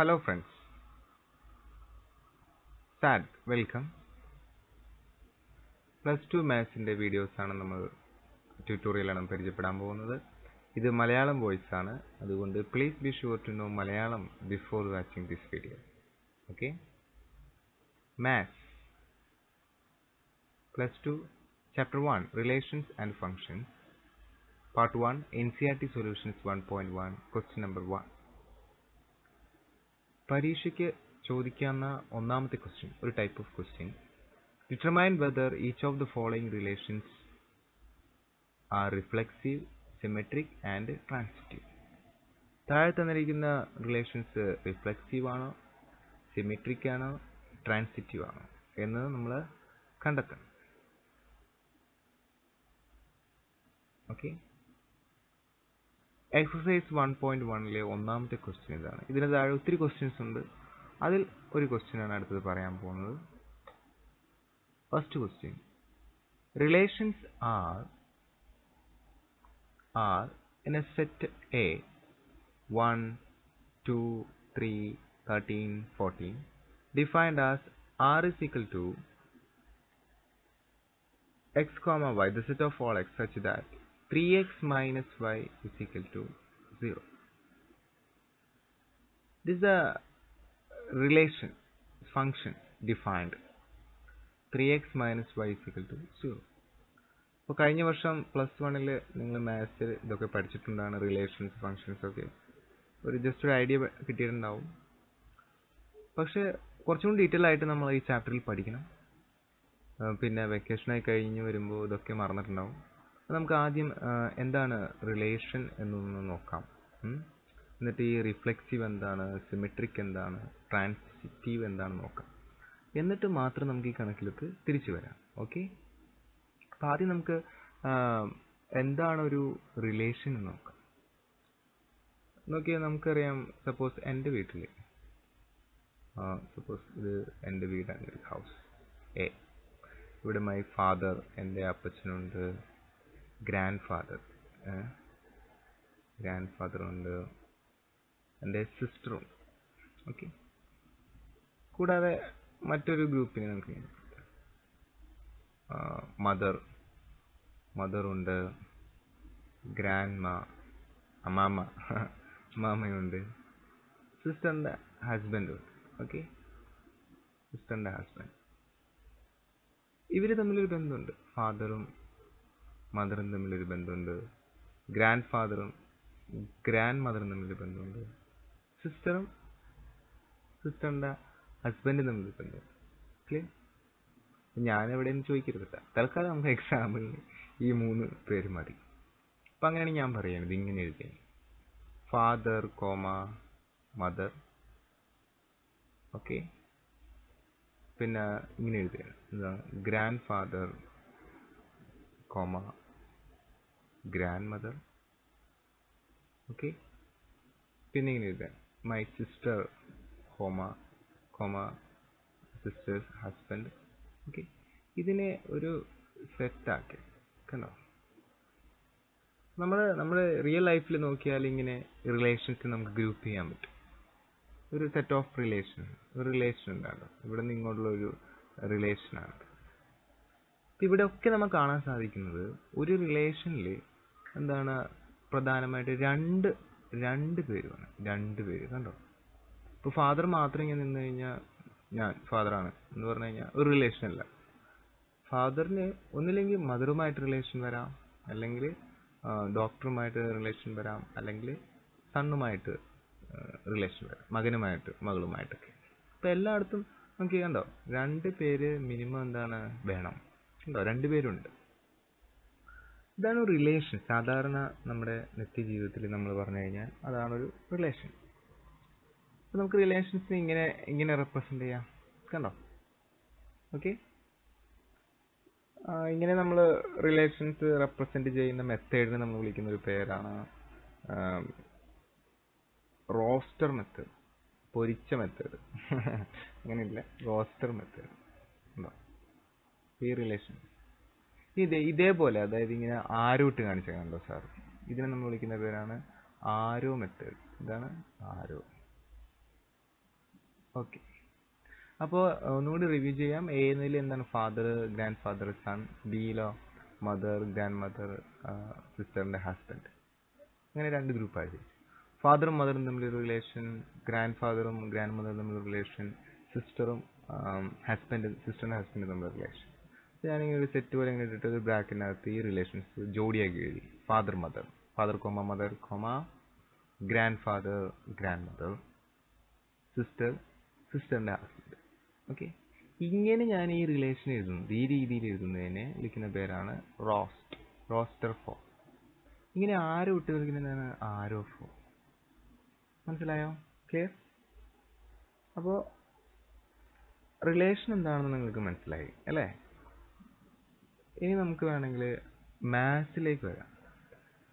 Hello friends, sad welcome. +2 മാത്സിന്റെ videos ആണ് നമ്മൾ ട്യൂട്ടോറിയലാണ് പരിചയപ്പെടാൻ പോകുന്നത്. ഇത് മലയാളം വോയിസ് ആണ്. അതുകൊണ്ട് please be sure to know Malayalam before watching this video. Okay? Maths +2 Chapter 1 Relations and Functions Part 1 NCERT Solutions 1.1 Question number 1. പരീക്ഷയ്ക്ക് ചോദിക്കാവുന്ന ഒന്നാമത്തെ ക്വസ്റ്റ്യൻ, ഒരു type of question. Determine whether each of the following relations are reflexive, symmetric and transitive. താഴെ തന്നിരിക്കുന്ന relations reflexive ആണോ, symmetric ആണോ, transitive ആണോ എന്നത് നമ്മൾ കണ്ടെത്തണം. ഓക്കെ, എക്സസൈസ് 1.1 ഒന്നാമത്തെ ക്വസ്റ്റ്യൻ ഇതാണ്. ഇതിന് താഴെ ഒത്തിരി ക്വസ്റ്റ്യൻസ് ഉണ്ട്. അതിൽ ഒരു ക്വസ്റ്റ്യൻ ആണ് അടുത്തത് പറയാൻ പോകുന്നത്. First question. Relations are in a set A 1, 2, 3, 13, 14 defined as R is equal to x comma y, the set of all x such that 3x minus y is equal to 0. This is a relation function defined 3x minus y is equal to 0. അപ്പോൾ കഴിഞ്ഞ വർഷം +1 നിങ്ങൾ മാത്സിൽ ഇതൊക്കെ പഠിച്ചിട്ടുണ്ടാണ്, relations functions ഒക്കെ. Just ഒരു idea കിട്ടിയിട്ടുണ്ടാവും. പക്ഷേ കുറച്ചും കൂടി ഡീറ്റെയിൽ ആയിട്ട് നമ്മൾ ഈ ചാപ്റ്ററിൽ പഠിക്കണം. പിന്നെ വെക്കേഷനായി കഴിഞ്ഞ് വരുമ്പോൾ ഇതൊക്കെ മറന്നിട്ടുണ്ടാവും. നമുക്ക് ആദ്യം എന്താണ് റിലേഷൻ എന്നൊന്ന് നോക്കാം. എന്നിട്ട് ഈ റിഫ്ലെക്സീവ് എന്താണ്, സിമെട്രിക് എന്താണ്, ട്രാൻസിറ്റീവ് എന്താണെന്ന് നോക്കാം. എന്നിട്ട് മാത്രം നമുക്ക് ഈ കണക്കിലേക്ക് തിരിച്ചു വരാം. ഓക്കെ, അപ്പം ആദ്യം നമുക്ക് എന്താണ് ഒരു റിലേഷൻ എന്ന് നോക്കാം. നോക്കിയാൽ നമുക്കറിയാം, സപ്പോസ് എൻ്റെ വീട്ടിൽ, സപ്പോസ് ഇത് എൻ്റെ വീടാണ്, ഒരു ഹൗസ് എ. ഇവിടെ മൈ ഫാദർ, എൻ്റെ അപ്പച്ചനുണ്ട്, ഗ്രാൻഡ് ഫാദറുണ്ട്, എൻ്റെ സിസ്റ്ററുണ്ട്. ഓക്കെ, കൂടാതെ മറ്റൊരു ഗ്രൂപ്പിനെ നമുക്ക് മദറുണ്ട്, അമ്മാമയുണ്ട്, സിസ്റ്ററിൻ്റെ ഹസ്ബൻഡുണ്ട്. ഓക്കെ, സിസ്റ്ററിൻ്റെ ഹസ്ബൻഡ്, ഇവർ തമ്മിലൊരു ബന്ധമുണ്ട്. ഫാദറും മദറും തമ്മിലൊരു ബന്ധമുണ്ട്. ഗ്രാൻഡ് ഫാദറും ഗ്രാൻഡ് മദറും തമ്മിലൊരു ബന്ധമുണ്ട്. സിസ്റ്ററും സിസ്റ്ററിൻ്റെ ഹസ്ബൻഡും തമ്മിലൊരു ബന്ധമുണ്ട്. ക്ലിയർ? ഞാനെവിടെയെന്ന് ചോദിക്കരുത്. തൽക്കാലം നമുക്ക് എക്സാമ്പിളിന് ഈ 3 പേര് മതി. അപ്പം അങ്ങനെയാണ് ഞാൻ പറയുന്നത്. ഇങ്ങനെ എഴുതിയത് ഫാദർ മദർ. ഓക്കെ, പിന്നെ ഇങ്ങനെ എഴുതുകയാണ് grand father grand mother. Okay, പിന്നെ ഇങ്ങനെ എഴുതുക my sister sisters husband. Okay, ഇതിനെ ഒരു സെറ്റാക്കി കണ്ടോ. നമ്മൾ റിയൽ ലൈഫിൽ നോക്കിയാൽ ഇങ്ങനെ റിലേഷൻസ് നമുക്ക് ഗ്രൂപ്പ് ചെയ്യാൻ പറ്റും. ഒരു സെറ്റ് ഓഫ് റിലേഷൻ ഉണ്ടാകും. ഇവിടെ നിന്ന് ഇങ്ങോട്ടുള്ള ഒരു റിലേഷനാണ്. ഇവിടെ ഒക്കെ നമുക്ക് കാണാൻ സാധിക്കുന്നത് ഒരു റിലേഷനിൽ എന്താണ് പ്രധാനമായിട്ട് രണ്ട് പേരുമാണ്. 2 പേര് കണ്ടോ. ഇപ്പോൾ ഫാദർ മാത്രം ഇങ്ങനെ നിന്ന് കഴിഞ്ഞാൽ ഞാൻ ഫാദറാണ് എന്ന് പറഞ്ഞു കഴിഞ്ഞാൽ ഒരു റിലേഷൻ അല്ല. ഫാദറിന് ഒന്നില്ലെങ്കിൽ മദറുമായിട്ട് റിലേഷൻ വരാം, അല്ലെങ്കിൽ ഡോക്ടറുമായിട്ട് റിലേഷൻ വരാം, അല്ലെങ്കിൽ സണ്ണുമായിട്ട് റിലേഷൻ വരാം, മകളുമായിട്ടൊക്കെ. അപ്പോൾ എല്ലായിടത്തും നമുക്ക് കണ്ടോ 2 പേര് മിനിമം എന്താണ് വേണം. കണ്ടോ, 2 പേരുണ്ട്. ഇതാണ് ഒരു റിലേഷൻ. സാധാരണ നമ്മുടെ നിത്യജീവിതത്തിൽ നമ്മൾ പറഞ്ഞു കഴിഞ്ഞാൽ അതാണൊരു റിലേഷൻ. അപ്പോൾ നമുക്ക് റിലേഷൻസിനെ ഇങ്ങനെ റെപ്രസെൻ്റ് ചെയ്യാം. കണ്ടോ. ഓക്കെ, ഇങ്ങനെ നമ്മൾ റിലേഷൻസ് റെപ്രസെൻ്റ് ചെയ്യുന്ന മെത്തേഡിനെ നമ്മൾ വിളിക്കുന്ന ഒരു പേരാണ് റോസ്റ്റർ മെത്തേഡ്, പൊരിച്ച മെത്തേഡ്. അങ്ങനെയില്ല, റോസ്റ്റർ മെത്തേഡ്. ഉണ്ടോ ഈ റിലേഷൻ ഇതേപോലെ, അതായത് ഇങ്ങനെ ആരോ ഇട്ട് കാണിച്ചോ സാർ. ഇതിനെ നമ്മൾ വിളിക്കുന്ന പേരാണ് ആരോ മെത്തേഡ്. ഇതാണ് ആരോ. ഓക്കെ. അപ്പോൾ ഒന്നുകൂടി റിവ്യൂ ചെയ്യാം. എന്നതിൽ എന്താണ് ഫാദർ, ഗ്രാൻഡ് ഫാദർ, സൺ. ബിയിലോ മദർ, ഗ്രാൻഡ് മദർ, സിസ്റ്ററിന്റെ ഹസ്ബൻഡ്. അങ്ങനെ 2 ഗ്രൂപ്പായിട്ട്. ഫാദറും മദറും തമ്മിലൊരു റിലേഷൻ, ഗ്രാൻഡ് ഫാദറും ഗ്രാൻഡ് മദറും തമ്മിലൊരു റിലേഷൻ, സിസ്റ്ററും സിസ്റ്ററിന്റെ ഹസ്ബൻഡും തമ്മിലൊരു റിലേഷൻ. ഞാനിങ്ങനെ ഒരു സെറ്റ് പോലെ ഇങ്ങനെ ഇട്ടിട്ട് ഒരു ബ്രാക്കറ്റിനകത്ത് ഈ റിലേഷൻസ് ജോഡിയാക്കി എഴുതി. Father mother, father comma mother comma grandfather grandmother, sister സിസ്റ്ററിന്റെ ഹസ്ബൻഡ്. ഓക്കെ. ഇങ്ങനെ ഞാൻ ഈ റിലേഷൻ എഴുതുന്നത്, ഈ രീതിയിൽ എഴുതുന്നതിനെ വിളിക്കുന്ന പേരാണ് റോസ്റ്റർ ഫോം. ഇങ്ങനെ ആരോ ഇട്ട് കളിക്കുന്നതാണ് ആരോ ഫോം. മനസ്സിലായോ? ക്ലിയർ? അപ്പോൾ റിലേഷൻ എന്താണെന്ന് നിങ്ങൾക്ക് മനസ്സിലായി അല്ലേ? ഇനി നമുക്ക് വേണമെങ്കിൽ മാത്സിലേക്ക് വരാം.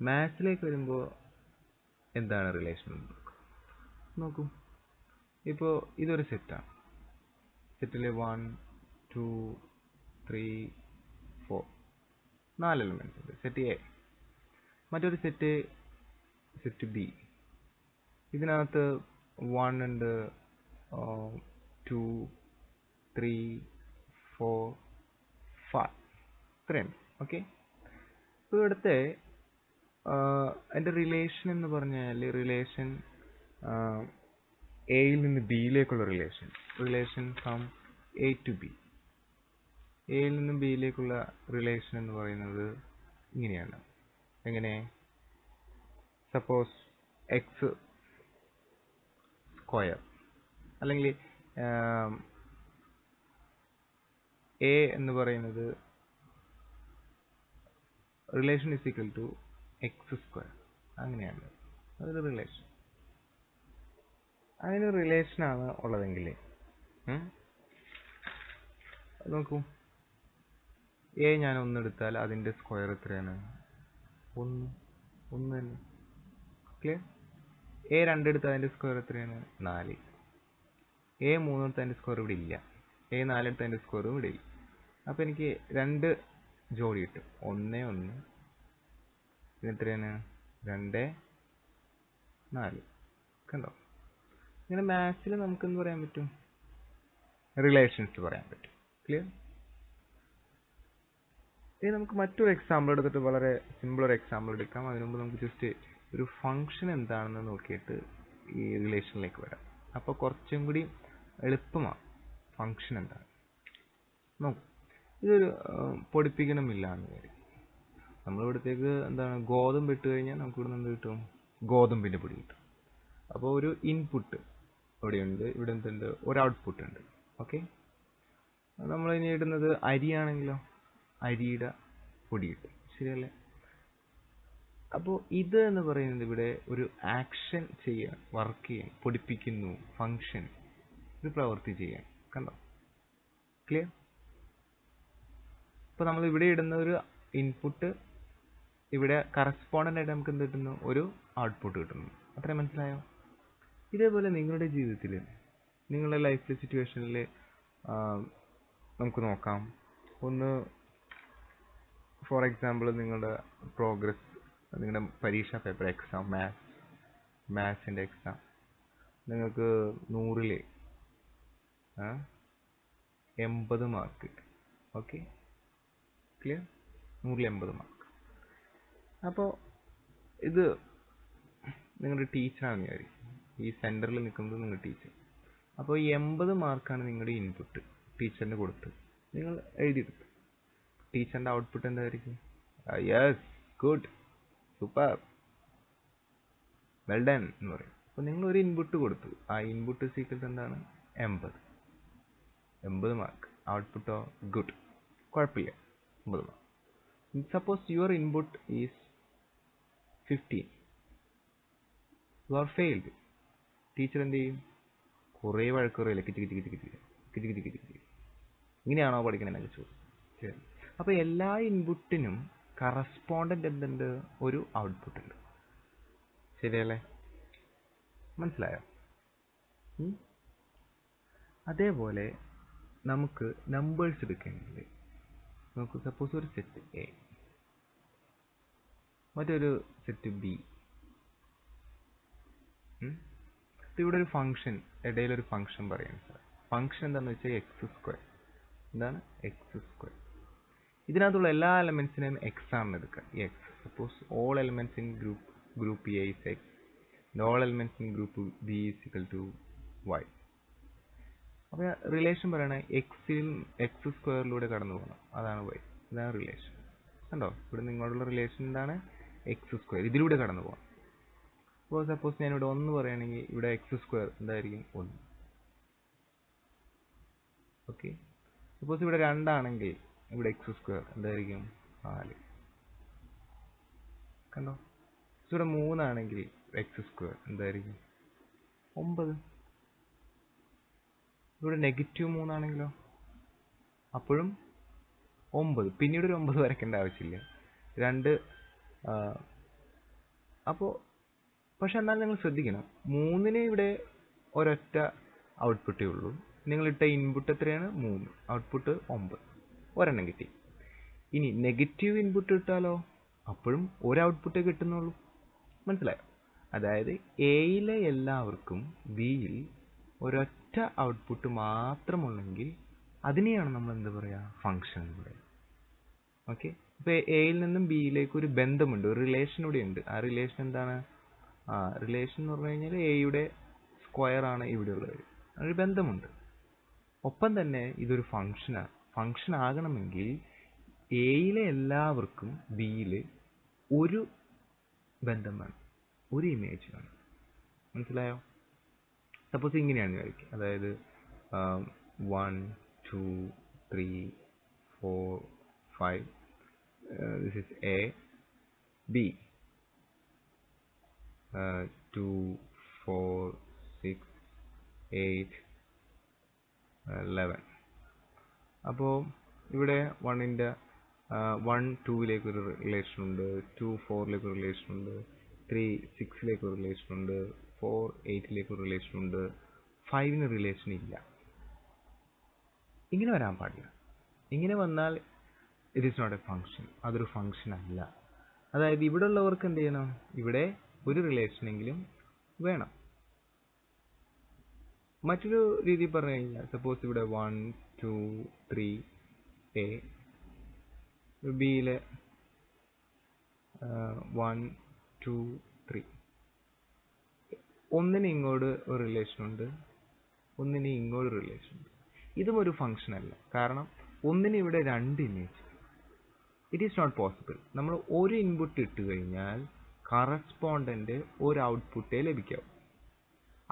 മാത്സിലേക്ക് വരുമ്പോൾ എന്താണ് റിലേഷൻ നോക്കൂ. ഇപ്പോൾ ഇതൊരു സെറ്റാണ്. സെറ്റിൽ 1 2 3 4 4 എലിമെന്റ്സ് ഉണ്ട്. Set A. മറ്റൊരു സെറ്റ് ബി. ഇതിനകത്ത് 1 ഉണ്ട്, 2 3 4 5 ഇത്രയുണ്ട്. ഓക്കെ. ഇപ്പോൾ ഇവിടുത്തെ എൻ്റെ റിലേഷൻ എന്ന് പറഞ്ഞാൽ റിലേഷൻ എയിൽ നിന്ന് ബിയിലേക്കുള്ള relation from A to B. എയിൽ നിന്നും ബിയിലേക്കുള്ള റിലേഷൻ എന്ന് പറയുന്നത് ഇങ്ങനെയാണ്. എങ്ങനെ? സപ്പോസ് എക്സ് സ്ക്വയർ അല്ലെങ്കിൽ എ എന്ന് പറയുന്നത് relation is equal to x square. അങ്ങനെയാണ് അതൊരു റിലേഷൻ. അതിന് റിലേഷനാണ് ഉള്ളതെങ്കിൽ നോക്കൂ. എ ഞാൻ 1 എടുത്താൽ അതിൻ്റെ സ്ക്വയർ എത്രയാണ്? 1 തന്നെ. ക്ലിയർ? എ 2 എടുത്താൽ അതിൻ്റെ സ്ക്വയർ എത്രയാണ്? 4. എ 3 എടുത്താൽ അതിൻ്റെ സ്ക്വയർ ഇവിടെ ഇല്ല. എ 4 എടുത്താൽ അതിൻ്റെ സ്ക്വയർ ഇവിടെ ഇല്ല. അപ്പോൾ എനിക്ക് 2 ജോഡി കിട്ടും. 1 1 പിന്നെ എത്രയാണ്? 2 4. കണ്ടോ? ഇങ്ങനെ മാത്സിൽ നമുക്ക് എന്ത് പറയാൻ പറ്റും? റിലേഷൻസ് പറയാൻ പറ്റും. ക്ലിയർ? ഇനി നമുക്ക് മറ്റൊരു എക്സാമ്പിൾ എടുത്തിട്ട് വളരെ സിമ്പിൾ ഒരു എക്സാമ്പിൾ എടുക്കാം. അതിനു മുമ്പ് നമുക്ക് ജസ്റ്റ് ഒരു ഫംഗ്ഷൻ എന്താണെന്ന് നോക്കിയിട്ട് ഈ റിലേഷനിലേക്ക് വരാം. അപ്പോൾ കുറച്ചും കൂടി എളുപ്പമാണ്. ഫംഗ്ഷൻ എന്താണ് നോക്കും. ഇതൊരു പൊടിപ്പിക്കണമില്ല എന്ന് വരും. നമ്മളിവിടത്തേക്ക് എന്താണ് ഗോതമ്പ് ഇട്ട് കഴിഞ്ഞാൽ നമുക്ക് ഇവിടെ നിന്ന് കിട്ടും? ഗോതമ്പിൻ്റെ പൊടി കിട്ടും. അപ്പോൾ ഒരു ഇൻപുട്ട് ഇവിടെയുണ്ട്, ഇവിടെ എന്തുണ്ട്? ഒരു ഔട്ട്പുട്ട് ഉണ്ട്. ഓക്കെ. നമ്മൾ ഇനി ഇടുന്നത് അരിയാണെങ്കിലോ അരിയുടെ പൊടി കിട്ടും. ശരിയല്ലേ? അപ്പോൾ ഇത് എന്ന് പറയുന്നത് ഇവിടെ ഒരു ആക്ഷൻ ചെയ്യാൻ, വർക്ക് ചെയ്യാൻ, പൊടിപ്പിക്കുന്നു, ഫംഗ്ഷൻ, ഒരു പ്രവൃത്തി ചെയ്യാൻ. കണ്ടോ? ക്ലിയർ? ഇപ്പോൾ നമ്മൾ ഇവിടെ ഇടുന്ന ഒരു ഇൻപുട്ട് ഇവിടെ കറസ്പോണ്ടൻ്റ് ആയിട്ട് നമുക്ക് എന്ത് കിട്ടുന്നു? ഒരു ഔട്ട്പുട്ട് കിട്ടുന്നു. അത്രയും മനസ്സിലായോ? ഇതേപോലെ നിങ്ങളുടെ ജീവിതത്തിൽ, നിങ്ങളുടെ ലൈഫിലെ സിറ്റുവേഷനിൽ നമുക്ക് നോക്കാം. ഒന്ന് ഫോർ എക്സാമ്പിൾ നിങ്ങളുടെ പ്രോഗ്രസ്, നിങ്ങളുടെ പരീക്ഷാ പേപ്പർ എക്സാം, മാത്സിൻ്റെ എക്സാം. നിങ്ങൾക്ക് 100ൽ 80 മാർക്ക് കിട്ടും. ഓക്കെ. ക്ലിയർ? 100ൽ 80 മാർക്ക്. അപ്പോൾ ഇത് നിങ്ങളുടെ ടീച്ചറാണെന്ന് വിചാരിക്കും. ഈ സെൻറ്ററിൽ നിൽക്കുന്നത് നിങ്ങളുടെ ടീച്ചർ. അപ്പോൾ ഈ 80 മാർക്കാണ് നിങ്ങളുടെ ഇൻപുട്ട് ടീച്ചറിന് കൊടുത്ത് നിങ്ങൾ എഴുതിയെടുത്തു. ടീച്ചറിൻ്റെ ഔട്ട്പുട്ട് എന്തായിരിക്കും? Yes, good, super, well done എന്ന് പറയും. അപ്പോൾ നിങ്ങൾ ഒരു ഇൻപുട്ട് കൊടുത്തു. ആ ഇൻപുട്ട് സീക്വൽ എന്താണ്? 80 മാർക്ക്. ഔട്ട്പുട്ടോ ഗുഡ്, കുഴപ്പമില്ല, 80 mark. Suppose your input is 15. You are failed. Teacher എന്ത് ചെയ്യും? കുറേ വഴക്ക് പറയില്ല, കിച്ച്. ഇങ്ങനെയാണോ പഠിക്കണമെന്നൊക്കെ ചോദിച്ചു. അപ്പോൾ എല്ലാ ഇൻപുട്ടിനും കറസ്പോണ്ടൻ്റ് എന്തുണ്ട്? ഒരു ഔട്ട്പുട്ട് ഉണ്ട്. ശരിയല്ലേ? മനസ്സിലായോ? അതേപോലെ നമുക്ക് നമ്പേഴ്സ് എടുക്കുകയാണെങ്കിൽ നമുക്ക് സപ്പോസ് ഒരു സെറ്റ് എ, മറ്റൊരു സെറ്റ് ബി. ഇവിടെ ഒരു ഫംഗ്ഷൻ ഇടയിൽ ഒരു ഫംഗ്ഷൻ പറയാം സാർ. ഫംഗ്ഷൻ എന്താണെന്ന് വെച്ചാൽ x². എന്താണ് x². ഇതിനകത്തുള്ള എല്ലാ എലമെന്റ്സിനെയും എക്സ് ആണെന്ന് എടുക്കുക. X. Suppose all elements in group A is x and all elements in group B is equal to Y. അപ്പോൾ റിലേഷൻ പറയണേ x²-ലൂടെ കടന്നു പോകണം, അതാണ് വൈ. ഇതാണ് റിലേഷൻ. കണ്ടോ, ഇവിടെ നിങ്ങളുള്ള റിലേഷൻ എന്താണ്? x². ഇതിലൂടെ കടന്നു പോകാം. അപ്പോൾ സപ്പോസ് ഞാനിവിടെ 1 പറയുകയാണെങ്കിൽ ഇവിടെ x² എന്തായിരിക്കും? 1. ഓക്കെ. സപ്പോസ് ഇവിടെ 2 ആണെങ്കിൽ ഇവിടെ x² എന്തായിരിക്കും? 4. കണ്ടോ. ഇവിടെ 3 ആണെങ്കിൽ x² എന്തായിരിക്കും? 9. ഇവിടെ -3 ആണെങ്കിലോ? അപ്പോഴും 9. പിന്നീട് ഒരു 9 വരയ്ക്കേണ്ട ആവശ്യമില്ല. 2. അപ്പോൾ പക്ഷെ എന്നാൽ നിങ്ങൾ ശ്രദ്ധിക്കണം, 3-ന് ഇവിടെ ഒരൊറ്റ ഔട്ട്പുട്ടേ ഉള്ളൂ. നിങ്ങളിട്ട ഇൻപുട്ട് എത്രയാണ്? 3. ഔട്ട്പുട്ട് 9. ഒരെണ്ണം കിട്ടി. ഇനി നെഗറ്റീവ് ഇൻപുട്ട് ഇട്ടാലോ? അപ്പോഴും ഒരു ഔട്ട്പുട്ടേ കിട്ടുന്നുള്ളൂ. മനസ്സിലായോ? അതായത് എയിലെ എല്ലാവർക്കും ബിയിൽ ഒരൊറ്റ ഔട്ട്പുട്ട് മാത്രമുള്ളെങ്കിൽ അതിനെയാണ് നമ്മൾ എന്ത് പറയുക? ഫംഗ്ഷൻ എന്ന് പറയുക. ഓക്കെ. ഇപ്പോൾ എയിൽ നിന്നും ബിയിലേക്ക് ഒരു ബന്ധമുണ്ട്, ഒരു റിലേഷൻ ഇവിടെ ഉണ്ട്. ആ റിലേഷൻ എന്താണ്? റിലേഷൻ എന്ന് പറഞ്ഞു കഴിഞ്ഞാൽ എയുടെ സ്ക്വയർ ആണ് ഇവിടെ ഉള്ളത്. ഒരു ബന്ധമുണ്ട്. ഒപ്പം തന്നെ ഇതൊരു ഫംഗ്ഷനാണ്. ഫംഗ്ഷൻ ആകണമെങ്കിൽ എയിലെ എല്ലാവർക്കും ബിയിൽ ഒരു ബന്ധം വേണം, ഒരു ഇമേജ് വേണം. മനസ്സിലായോ? സപ്പോസ് ഇങ്ങനെയാണ് വിചാരിക്കുക. അതായത് 1 2 3 4 5 ദിസ് ഈസ് എ. ബി 2 4 6 8 11. അപ്പോൾ ഇവിടെ 1 2-ലേക്ക് ഒരു റിലേഷൻ ഉണ്ട്, 2 4-ലേക്ക് ഒരു റിലേഷൻ ഉണ്ട്, 3 6-ലേക്ക് ഒരു റിലേഷൻ ഉണ്ട്, 4 8-ലേക്ക് ഒരു റിലേഷൻ ഉണ്ട്, 5-ന് റിലേഷൻ ഇല്ല. ഇങ്ങനെ വരാൻ പാടില്ല. ഇങ്ങനെ വന്നാൽ it is not a function. അതൊരു ഫംഗ്ഷൻ അല്ല. അതായത് ഇവിടെ ഉള്ളവർക്ക് എന്ത് ചെയ്യണം? ഇവിടെ ഒരു റിലേഷനെങ്കിലും വേണം. മറ്റൊരു രീതി പറഞ്ഞു കഴിഞ്ഞാൽ സപ്പോസ് ഇവിടെ 1 2 3 എ, ബിയിലെ 1 2 3. ഒന്നിന് ഇങ്ങോട്ട് ഒരു റിലേഷൻ ഉണ്ട്, ഒന്നിന് ഇങ്ങോട്ട് റിലേഷൻ ഉണ്ട്. ഇതും ഒരു ഫംഗ്ഷൻ അല്ല. കാരണം ഒന്നിന് ഇവിടെ 2 image. It is not possible. നമ്മൾ ഒരു ഇൻപുട്ട് ഇട്ട് കഴിഞ്ഞാൽ കറസ്പോണ്ടന്റ് ഒരു ഔട്ട്പുട്ടേ ലഭിക്കാവും.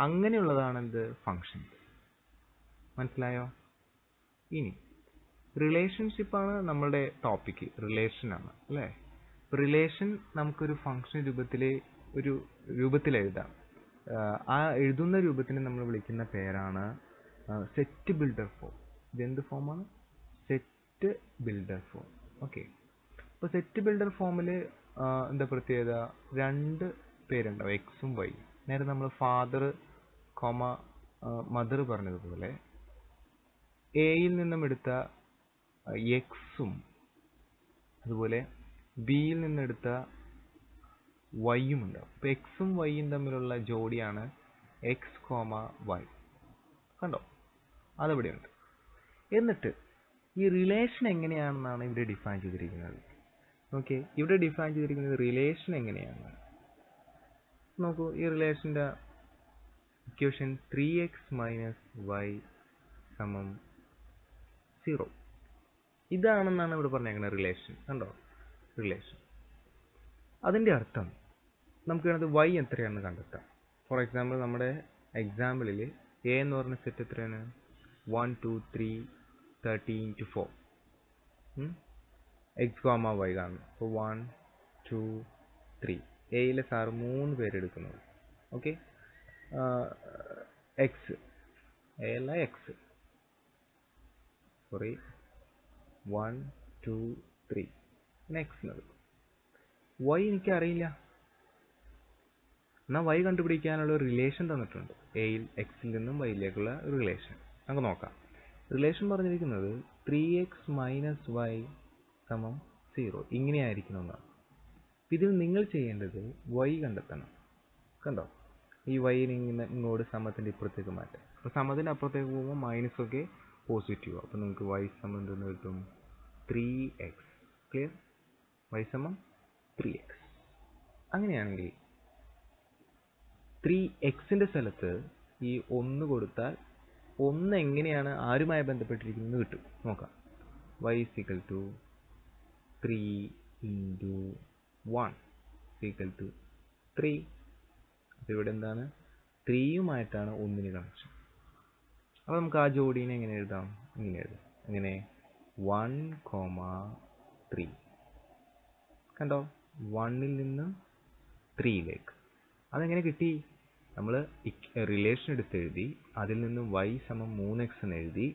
അങ്ങനെയുള്ളതാണ് എന്ത്? ഫംഗ്ഷൻസ്. മനസ്സിലായോ? ഇനി റിലേഷൻഷിപ്പാണ് നമ്മളുടെ ടോപ്പിക്ക്. റിലേഷനാണ് അല്ലേ? റിലേഷൻ നമുക്കൊരു ഫംഗ്ഷൻ രൂപത്തിൽ എഴുതാം. ആ എഴുതുന്ന രൂപത്തിന് നമ്മൾ വിളിക്കുന്ന പേരാണ് സെറ്റ് ബിൽഡർ ഫോം. ഇതെന്ത് ഫോമാണ്? Set builder form. ഓക്കെ. അപ്പോൾ സെറ്റ് ബിൽഡർ ഫോമിൽ എന്താ പ്രത്യേകത? 2 പേരുണ്ടാവും, എക്സും വൈ. നേരെ നമ്മൾ ഫാദർ മദർ പറഞ്ഞതുപോലെ എയിൽ നിന്നും എടുത്ത എക്സും അതുപോലെ ബിയിൽ നിന്നെടുത്ത വൈയും ഉണ്ടാവും. അപ്പോൾ എക്സും വൈയും തമ്മിലുള്ള ജോഡിയാണ് എക്സ് വൈ. കണ്ടോ? അതിവിടെയുണ്ട്. എന്നിട്ട് ഈ റിലേഷൻ എങ്ങനെയാണെന്നാണ് ഇവിടെ ഡിഫൈൻ ചെയ്തിരിക്കുന്നത്. ഓക്കെ. ഇവിടെ ഡിഫൈൻ ചെയ്തിരിക്കുന്നത് റിലേഷൻ എങ്ങനെയാണ് നോക്കൂ. ഈ റിലേഷൻ്റെ ഇക്വേഷൻ 3x - y = 0. ഇതാണെന്നാണ് ഇവിടെ പറഞ്ഞേക്കുന്നത് റിലേഷൻ. കണ്ടോ? റിലേഷൻ. അതിൻ്റെ അർത്ഥം നമുക്ക് വേണ്ടത് y എത്രയാണെന്ന് കണ്ടെത്താം. ഫോർ എക്സാമ്പിൾ നമ്മുടെ എക്സാമ്പിളിൽ എ എന്ന് പറഞ്ഞ സെറ്റ് എത്രയാണ്? 1 2 3 13 to 4. x, y കാണുന്നു. അപ്പോൾ 1 2 3 എയിലെ സാറ് 3 പേരെടുക്കുന്നു. ഓക്കെ. എക്സ് എ അല്ല എക്സ് സോറി 1 2 3 എക്സ് എടുക്കും. വൈ എനിക്കറിയില്ല. എന്നാൽ വൈ കണ്ടുപിടിക്കാനുള്ള ഒരു റിലേഷൻ തന്നിട്ടുണ്ട്. എയിൽ എക്സിൽ നിന്നും വൈയിലേക്കുള്ള ഒരു റിലേഷൻ നമുക്ക് നോക്കാം. റിലേഷൻ പറഞ്ഞിരിക്കുന്നത് 3x - y = 0. ഇങ്ങനെയായിരിക്കണം എന്നാണ്. ഇതിൽ നിങ്ങൾ ചെയ്യേണ്ടത് y കണ്ടെത്തണം. കണ്ടോ? ഈ y ഇങ്ങോട്ട് സമത്തിൻ്റെ ഇപ്പുറത്തേക്ക് മാറ്റാം. അപ്പോൾ സമത്തിൻ്റെ അപ്പുറത്തേക്ക് പോകുമ്പോൾ മൈനസ് ഒക്കെ പോസിറ്റീവ്. അപ്പോൾ നിങ്ങൾക്ക് y സമം എന്തെന്ന് കിട്ടും? 3x. ക്ലിയർ? y സമം 3x. അങ്ങനെയാണെങ്കിൽ 3xൻ്റെ സ്ഥലത്ത് ഈ 1 കൊടുത്താൽ 1 എങ്ങനെയാണ് ആരുമായി ബന്ധപ്പെട്ടിരിക്കുന്നത് കിട്ടും. നോക്കാം. y is equal to 3 into 1 is equal to 3. അപ്പോൾ ഇവിടെ എന്താണ്? 3യുമായിട്ടാണ് 1ന് കണക്ഷൻ. അപ്പോൾ നമുക്ക് ആ ജോഡീനെ എങ്ങനെ എഴുതാം? ഇങ്ങനെ എഴുതാം. എങ്ങനെ? 1, 3. കണ്ടോ? 1ൽ നിന്ന് 3യിലേക്ക്. അതെങ്ങനെ കിട്ടി? നമ്മൾ റിലേഷൻ എടുത്ത് എഴുതി, അതിൽ നിന്ന് y സമം 3x എന്ന് എഴുതി,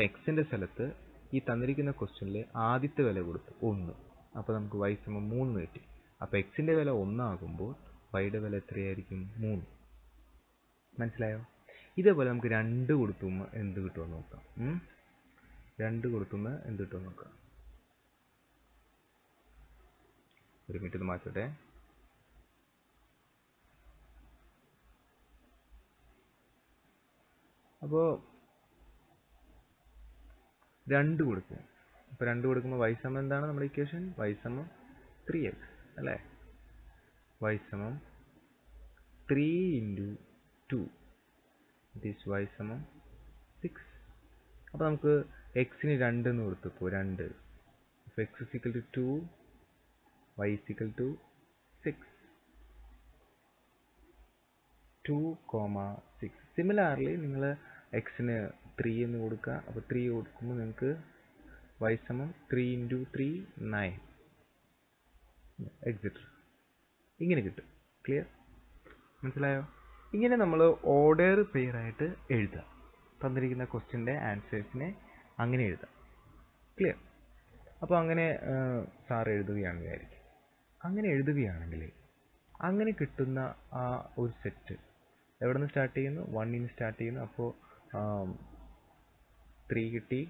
ടെക്സിൻ്റെ സ്ഥലത്ത് ഈ തന്നിരിക്കുന്ന ക്വസ്റ്റ്യനിൽ ആദ്യത്തെ വില കൊടുത്തു 1. അപ്പോൾ നമുക്ക് y സമം 3 കിട്ടി. അപ്പോൾ എക്സിൻ്റെ വില 1 ആകുമ്പോൾ വൈയുടെ വില എത്രയായിരിക്കും? 3. മനസ്സിലായോ? ഇതേപോലെ നമുക്ക് 2 കൊടുത്തുമ്പോൾ എന്ത് കിട്ടുമെന്ന് നോക്കാം. 2 കൊടുത്തുമ്പോൾ എന്ത് കിട്ടുമെന്ന് നോക്കാം. ഒരു മിനിറ്റ് മാറ്റട്ടെ. അപ്പോൾ 2 കൊടുക്കും. അപ്പോൾ 2 കൊടുക്കുമ്പോൾ y സമം എന്താണ് നമ്മുടെ ഇക്വേഷൻ? y സമം 3x അല്ലേ? y സമം 3 into 2. It is y സമം 6. അപ്പോൾ നമുക്ക് എക്സിന് 2 എന്ന് കൊടുത്തപ്പോൾ 2. അപ്പോൾ x is equal to 2, y is equal to 6. 2, 6. Similarly നിങ്ങൾ എക്സിന് 3 എന്ന് കൊടുക്കുക. അപ്പോൾ 3 കൊടുക്കുമ്പോൾ നിങ്ങൾക്ക് y സമം 3 into 3, 9 എക്സിറ്റ്. ഇങ്ങനെ കിട്ടും. ക്ലിയർ? മനസ്സിലായോ? ഇങ്ങനെ നമ്മൾ ഓർഡർ പെയർ ആയിട്ട് എഴുതാം. തന്നിരിക്കുന്ന ക്വസ്റ്റ്യൻ്റെ ആൻസേഴ്സിനെ അങ്ങനെ എഴുതാം. ക്ലിയർ? അപ്പോൾ അങ്ങനെ സാർ എഴുതുകയാണെന്ന് വിചാരിക്കും. അങ്ങനെ എഴുതുകയാണെങ്കിൽ അങ്ങനെ കിട്ടുന്ന ആ ഒരു സെറ്റ് എവിടെ നിന്ന് സ്റ്റാർട്ട് ചെയ്യുന്നു? 1 സ്റ്റാർട്ട് ചെയ്യുന്നു. അപ്പോൾ 3 കിട്ടി.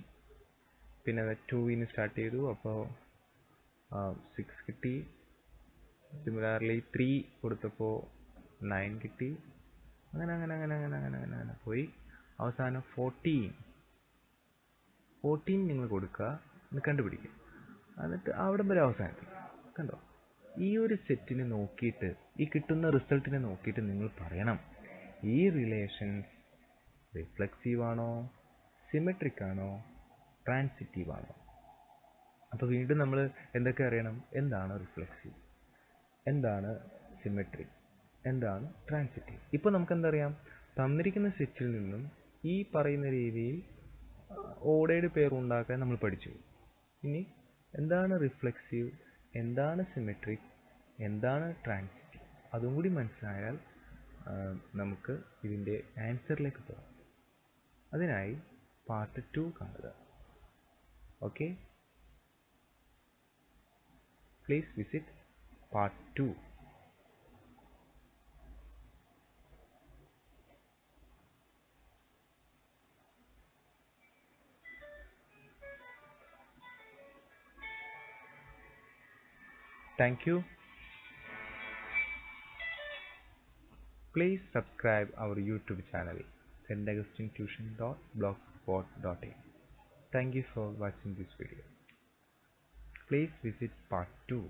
പിന്നെ 2 സ്റ്റാർട്ട് ചെയ്തു. അപ്പോൾ 6 കിട്ടി. സിമിലാർലി 3 കൊടുത്തപ്പോൾ 9 കിട്ടി. അങ്ങനെ അങ്ങനെ അങ്ങനെ അങ്ങനെ അങ്ങനെ അങ്ങനെ അങ്ങനെ പോയി അവസാനം 14 നിങ്ങൾ കൊടുക്കുക, എന്ന് കണ്ടുപിടിക്കുക. എന്നിട്ട് അവിടെ വരെ അവസാനിപ്പിക്കും. കണ്ടോ? ഈ ഒരു സെറ്റിനെ നോക്കിയിട്ട്, ഈ കിട്ടുന്ന റിസൾട്ടിനെ നോക്കിയിട്ട് നിങ്ങൾ പറയണം ഈ റിലേഷൻസ് റിഫ്ലെക്സീവ് ആണോ, സിമെട്രിക് ആണോ, ട്രാൻസിറ്റീവ് ആണോ. അപ്പോൾ വീണ്ടും നമ്മൾ എന്തൊക്കെ അറിയണം? എന്താണ് റിഫ്ലെക്സീവ്, എന്താണ് സിമെട്രിക്, എന്താണ് ട്രാൻസിറ്റീവ്. ഇപ്പോൾ നമുക്ക് എന്തറിയാം? തന്നിരിക്കുന്ന സെറ്റിൽ നിന്നും ഈ പറയുന്ന രീതിയിൽ ഓർഡേർഡ് പെയർ ഉണ്ടാക്കാൻ നമ്മൾ പഠിച്ചു. ഇനി എന്താണ് റിഫ്ലെക്സീവ്, എന്താണ് സിമെട്രിക്, എന്താണ് ട്രാൻസിറ്റീവ്, അതും കൂടി മനസ്സിലായാൽ നമുക്ക് ഇതിൻ്റെ ആൻസറിലേക്ക് പോകാം. അതിനായി പാർട്ട് 2 കാണുക. Okay, please visit part 2. Thank you. Please subscribe our YouTube channel, saintaugustinetuition.blogspot.in. Thank you for watching this video. Please visit part 2.